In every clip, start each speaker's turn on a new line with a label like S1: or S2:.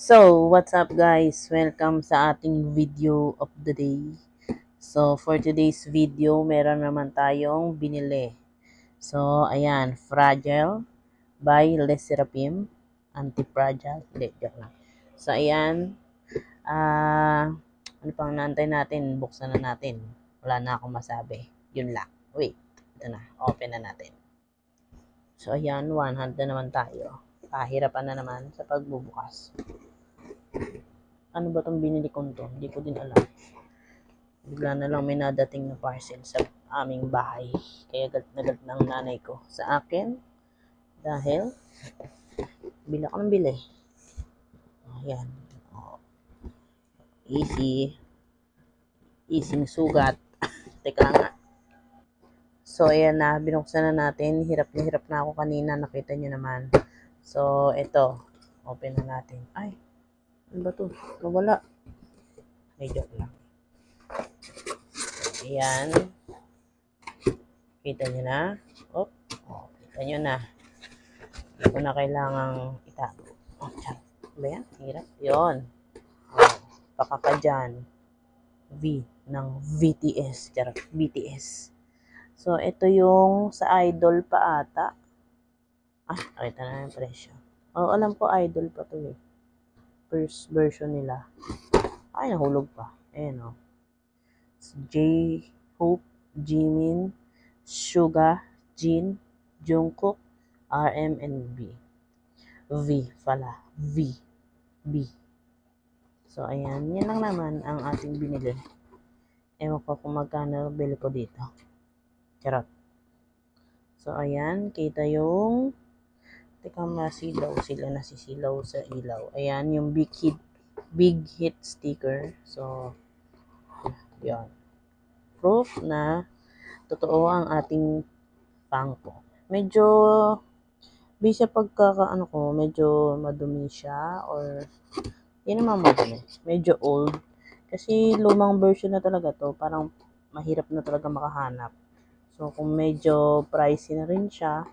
S1: So, what's up guys? Welcome sa ating video of the day. So, for today's video, meron naman tayong binili. So, ayan, Fragile by Les Seraphim. Anti-fragile. Hindi, joke lang. So, ayan. Ano pang naantay natin? Buksan na natin. Wala na akong masabi. Yun lang. Wait. Ito na. Open na natin. So, ayan. One hand na naman tayo. Pahirapan na naman sa pagbubukas. Ano ba itong binili kong to? Hindi ko din alam. Bigla na lang may nadating na parcel sa aming bahay. Kaya galit na galit ng nanay ko sa akin. Dahil, bili ako ng bili. Ayan. Easy. Easy sugat. Teka lang nga. So, ayan na. Binuksan na natin. Hirap na ako kanina. Nakita nyo naman. So, ito. Open na natin. Ay. Ano ba to? Nawala. May joke lang. Ayan. Kita nyo na. Oh, kita nyo na. Hindi ko na kailangang itago. Oh, chat. Ba yan? Hirap. Yun. Oh, baka ka dyan. V ng VTS. Charot. BTS. So, ito yung sa Idol pa ata. Nakita na yung presyo. Oh, alam ko Idol pa to eh. First version nila. Ay, nahulog pa. Ayan o. J-Hope, Jimin, Suga, Jin, Jungkook, RM, and B. V pala. V. B. So, ayan. Yan lang naman ang ating binili. Ewan ko kung magkano bili ko dito. Charot. So, ayan. Kita yung teka, masilaw sila. Nasisilaw sa ilaw. Ayan. Yung big hit sticker. So, yan. Proof na totoo ang ating pangko. Medyo bisa pagkakaano ko, medyo madumi siya or hindi naman madumi. Medyo old. Kasi lumang version na talaga to. Parang mahirap na talaga makahanap. So, kung medyo pricey na rin siya,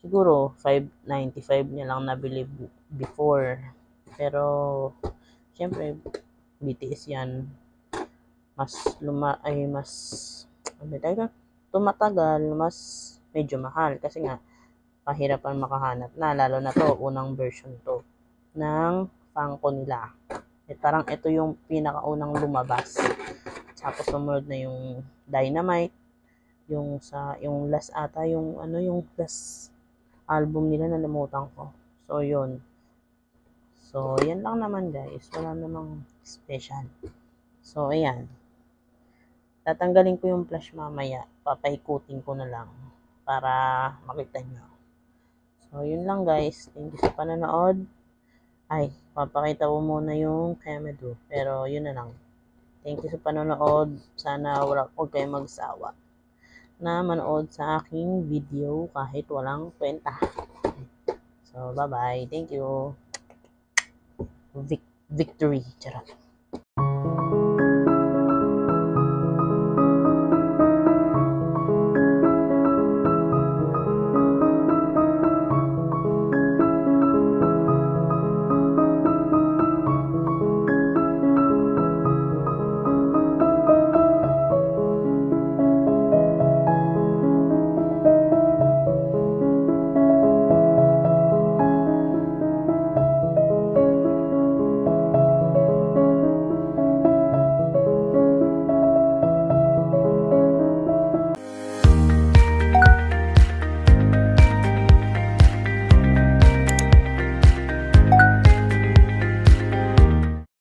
S1: siguro $5.95 niya lang nabili before. Pero, syempre, BTS yan. Mas tumatagal, mas medyo mahal kasi nga pahirapan makahanap na, lalo na to unang version to ng pangko nila. Parang ito yung pinakaunang lumabas. Tapos sumunod na yung Dynamite, yung last ata, yung last album nila, nalimutan ko. So yun. So yan lang naman guys, wala namang special. So ayan. Tatanggalin ko yung flash mamaya. Papaikutin ko na lang para makita nyo. So, yun lang guys. Thank you sa panonood. Ay, papakita ko muna yung Kemedu. Pero, yun na lang. Thank you sa panonood. Sana huwag kayong magsawa na manood sa aking video kahit walang kwenta. So, bye-bye. Thank you. Victory. Charot.